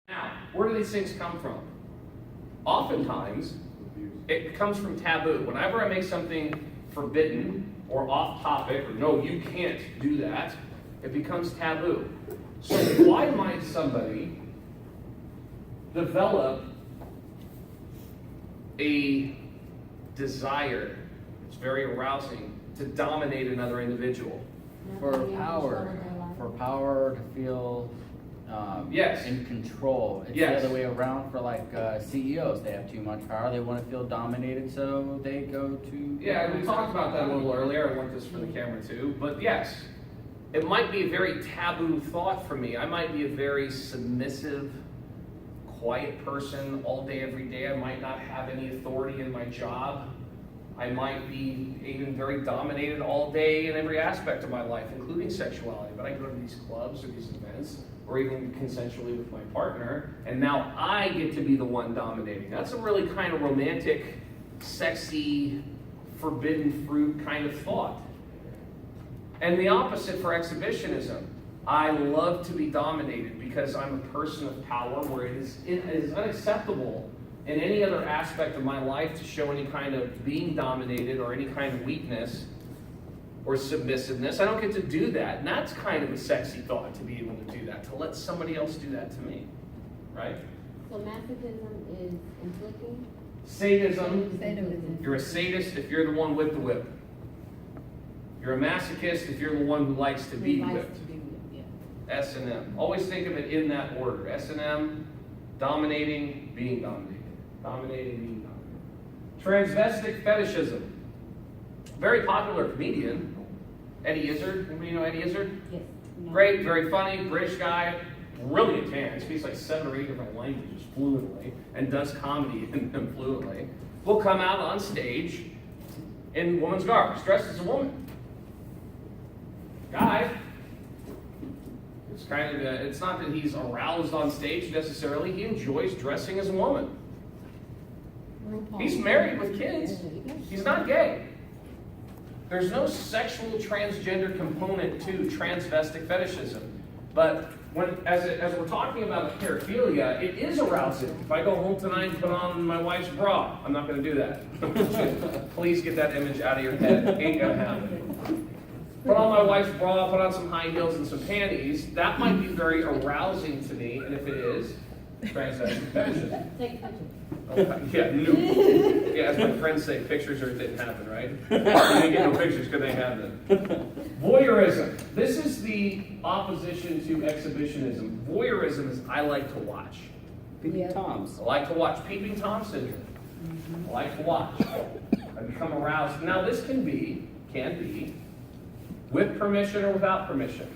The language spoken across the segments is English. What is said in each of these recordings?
Now, where do these things come from? Oftentimes, it comes from taboo. Whenever I make something forbidden or off topic, or no, you can't do that, it becomes taboo. So why might somebody develop a desire, it's very arousing, to dominate another individual? For power to feel Yes. in control. It's Yes. the other way around for like CEOs. They have too much power. They want to feel dominated, so they go to. Yeah, we talked about that a little earlier. I want this for the camera too. But yes, it might be a very taboo thought for me. I might be a very submissive, quiet person all day, every day. I might not have any authority in my job. I might be even very dominated all day in every aspect of my life, including sexuality. But I go to these clubs or these events, or even consensually with my partner, and now I get to be the one dominating. That's a really kind of romantic, sexy, forbidden fruit kind of thought. And the opposite for exhibitionism. I love to be dominated because I'm a person of power, where it is unacceptable in any other aspect of my life to show any kind of being dominated or any kind of weakness or submissiveness. I don't get to do that. And that's kind of a sexy thought, to be able to do that, to let somebody else do that to me, right? So masochism is inflicting? Sadism, you're a sadist if you're the one with the whip. You're a masochist if you're the one who likes to be whipped. S&M. Always think of it in that order. S&M, dominating, being dominated. Dominating, being dominated. Transvestic fetishism. Very popular comedian, Eddie Izzard. Anybody know Eddie Izzard? Yes. No. Great, very funny, British guy, brilliant man. Speaks like 7 or 8 different languages fluently and does comedy in them fluently. Will come out on stage in woman's garb, dressed as a woman. Guy. It's kind of it's not that he's aroused on stage necessarily. He enjoys dressing as a woman. He's married with kids. He's not gay. There's no sexual transgender component to transvestic fetishism. But as we're talking about paraphilia, it is arousing. If I go home tonight and put on my wife's bra, I'm not going to do that. Please get that image out of your head. Ain't going to happen. Put on my wife's bra, put on some high heels and some panties. That might be very arousing to me, and if it is, transvestic fetishism. Take a picture. Yeah, no. Yeah, as my friends say, pictures or it didn't happen, right? You didn't get no pictures because they have them. Voyeurism. This is the opposition to exhibitionism. Voyeurism is I like to watch. Peeping Toms. I like to watch. Peeping Tom syndrome. I like to watch. I become aroused. Now this can be with permission or without permission.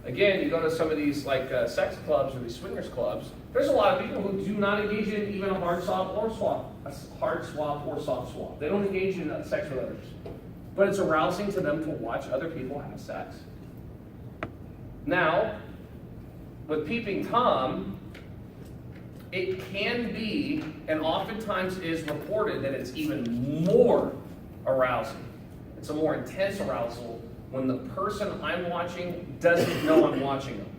Again, you go to some of these like sex clubs or these swingers clubs, there's a lot of people who do not engage in even a hard swap or soft swap. They don't engage in sex with others. But it's arousing to them to watch other people have sex. Now, with peeping Tom, it can be, and oftentimes is reported, that it's even more arousing. It's a more intense arousal when the person I'm watching doesn't know I'm watching them.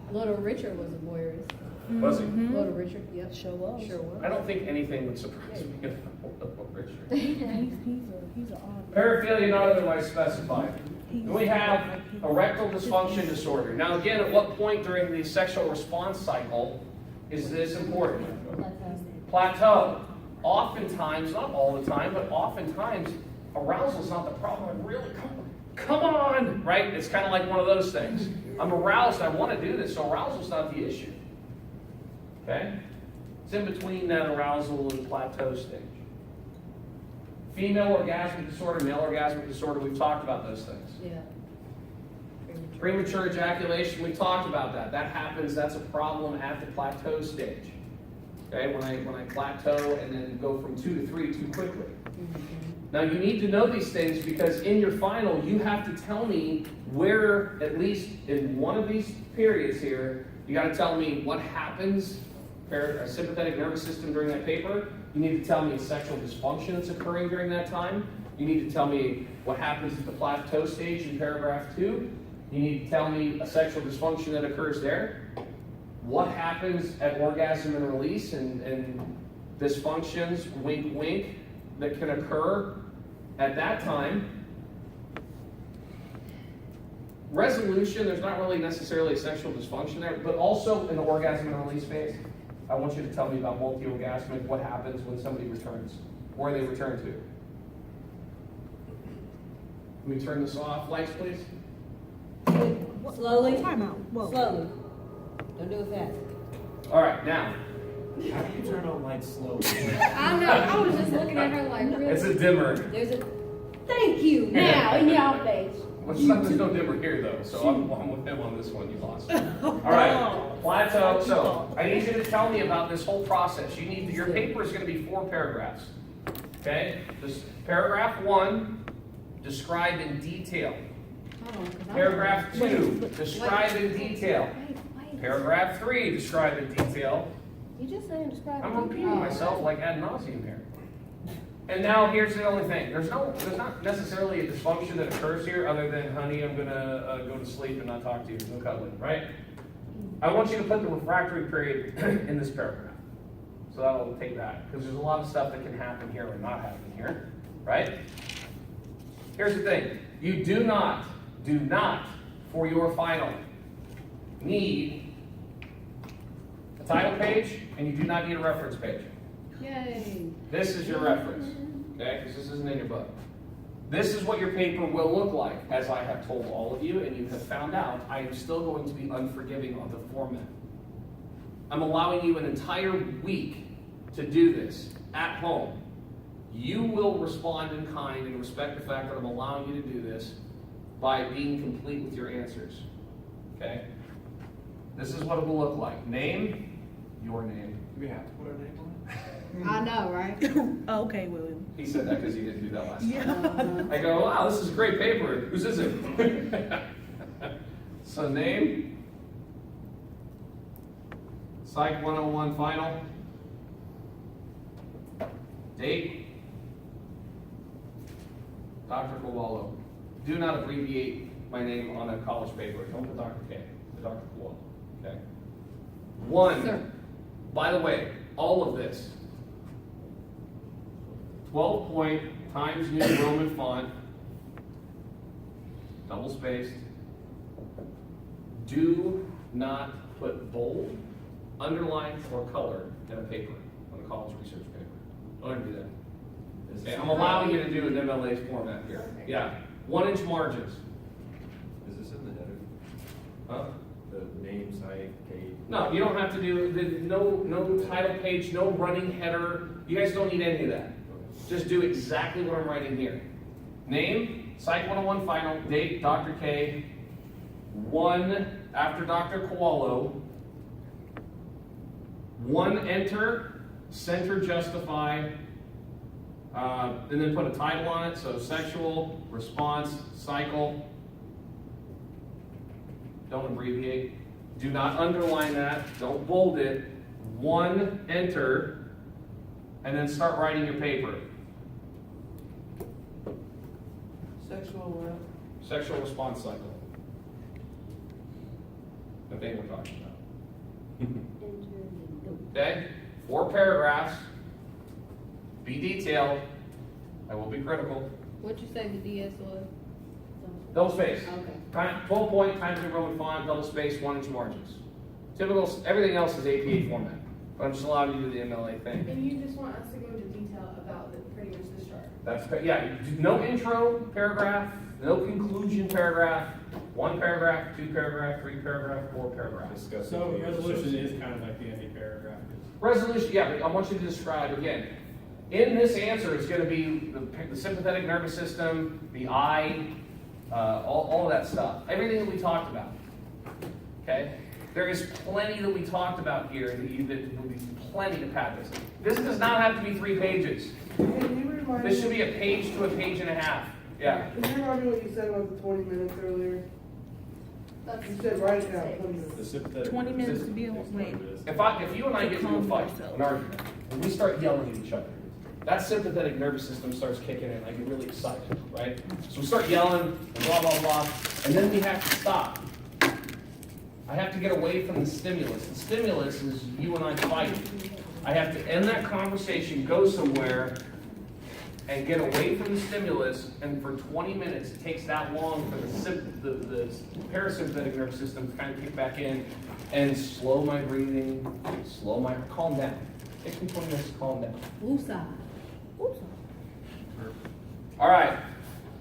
Little Richard was a voyeurist. Was he? Little Richard, yep. Sure was. Sure was. I don't think anything would surprise me about Little Richard. He's an odd. Paraphilia not otherwise specified. Then we have erectile dysfunction disorder. Now again, at what point during the sexual response cycle is this important? Plateau. Oftentimes, not all the time, but oftentimes, arousal is not the problem. Really, come on, right? It's kind of like one of those things. I'm aroused, I want to do this, so arousal is not the issue. Okay? It's in between that arousal and plateau stage. Female orgasmic disorder, male orgasmic disorder, we've talked about those things. Yeah. Premature ejaculation, we talked about that. That happens, that's a problem at the plateau stage. Okay, when I plateau and then go from 2 to 3 too quickly. Now you need to know these things because in your final you have to tell me where, at least in one of these periods here, you got to tell me what happens, sympathetic nervous system during that paper. You need to tell me sexual dysfunction that's occurring during that time. You need to tell me what happens at the plateau stage in paragraph 2. You need to tell me a sexual dysfunction that occurs there. what happens at orgasm and release and dysfunctions, wink, wink, that can occur at that time. Resolution, there's not really necessarily a sexual dysfunction there, but also in the orgasm and release phase. I want you to tell me about multi-orgasmic, what happens when somebody returns, where they return to. Can we turn this off, lights please? Slowly, Time out. Whoa. slowly. Don't do it fast. All right, now, How do you turn on lights slowly? I know, I was just looking at her like, really? it's a dimmer. There's a, thank you, now, in your face. There's no dimmer here though, so I'm with him on this one, you lost. All right, plateau, so I need you to tell me about this whole process. You need, your paper is gonna be 4 paragraphs, okay? This, paragraph 1, describe in detail. Hold on, 'cause I'm- Paragraph 2, describe in detail. Wait. Paragraph 3, describe in detail. You just saying describe. I'm it. repeating Oh. myself like ad nauseum here. And now here's the only thing. There's not necessarily a dysfunction that occurs here other than, honey, I'm gonna go to sleep and not talk to you. No cuddling, right? I want you to put the refractory period in this paragraph. So that'll take that, because there's a lot of stuff that can happen here or not happen here, right? Here's the thing. You do not, for your final, need a title page, and you do not need a reference page. Yay. This is your reference, okay, because this isn't in your book. This is what your paper will look like, as I have told all of you, and you have found out, I am still going to be unforgiving on the format. I'm allowing you an entire week to do this at home. You will respond in kind and respect the fact that I'm allowing you to do this by being complete with your answers, okay? This is what it will look like. Name, your name. Do we have to put our name on I know, right? Oh, okay, William. He said that because he didn't do that last time. Yeah. I go, wow, this is a great paper. Whose is it? So name, Psych 101 final, date, Dr. Kowalo. Do not abbreviate my name on a college paper. Don't put Dr. K, put Dr. Kowalo, okay? One, Sir. by the way, all of this, 12-point Times New Roman font, double spaced. Do not put bold, underline, or color in a paper, on a college research paper. Don't ever do that. Is Okay, this, I'm allowing you to do an MLA format here. Yeah, 1-inch margins. is this in the header? Huh? The name, site, date? No, you don't have to do, no title page, no running header. You guys don't need any of that. Just do exactly what I'm writing here. Name, Psych 101 final, date, Dr. K, 1 after Dr. Kowalo, 1 enter, center justify, and then put a title on it, so sexual, response, cycle. Don't abbreviate. Do not underline that, don't bold it. 1 enter, and then start writing your paper. Sexual response cycle. The thing we're talking about. Okay? 4 paragraphs. Be detailed. I will be critical. What'd you say the DS was? Double space. Okay. 12-point Times New Roman font, double space, 1-inch margins. Typical, everything else is APA format. But I'm just allowing you to do the MLA thing. And you just want us to go into detail about pretty much this chart? That's, yeah, no intro paragraph, no conclusion paragraph, 1 paragraph, 2 paragraph, 3 paragraph, 4 paragraph. Discuss. So resolution is kind of like the end paragraph. Resolution, yeah, but I want you to describe again. In this answer, it's going to be the sympathetic nervous system, the eye, all of that stuff. Everything that we talked about. Okay? There is plenty that we talked about here that will be plenty to pad this. This does not have to be 3 pages. Can you remind This me? should be a page to a page and a half. Yeah. Can you remind me what you said about the 20 minutes earlier? You said write it down, 20 minutes. The sympathetic. 20 minutes to be on- Next wait. part of this. If you and I get into a Calm fight, yourself. an argument, and we start yelling at each other, that sympathetic nervous system starts kicking in. I get really excited, right? So we start yelling, and blah, blah, blah, and then we have to stop. I have to get away from the stimulus. The stimulus is you and I fighting. I have to end that conversation, go somewhere, and get away from the stimulus, and for 20 minutes, it takes that long for the parasympathetic nervous system to kind of kick back in and slow my breathing, calm down. Takes me 20 minutes to calm down. Woosah. Woosah. All right,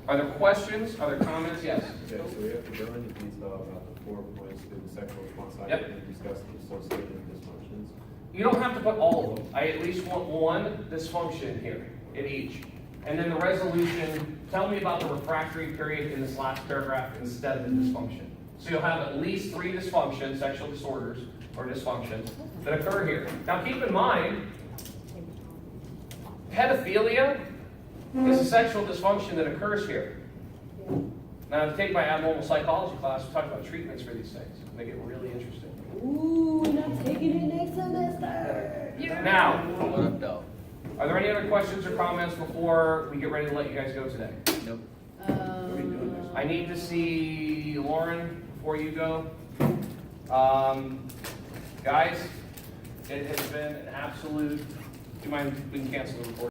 are there questions, are there comments? Yes? Okay, so we have to go into detail about the 4 points to the sexual response side Yep. and discuss the associated dysfunctions. You don't have to put all of them. I at least want one dysfunction here in each. And then the resolution, tell me about the refractory period in this last paragraph instead of the dysfunction. So you'll have at least 3 dysfunctions, sexual disorders or dysfunctions, that occur here. Now keep in mind, pedophilia is a sexual dysfunction that occurs here. Now to take my abnormal psychology class, we talk about treatments for these things. They get really interesting. Ooh, and I'm taking it next semester. Now, What up, though? are there any other questions or comments before we get ready to let you guys go today? Nope. I need to see Lauren before you go. Guys, it has been an absolute, do you mind, we can cancel the recording?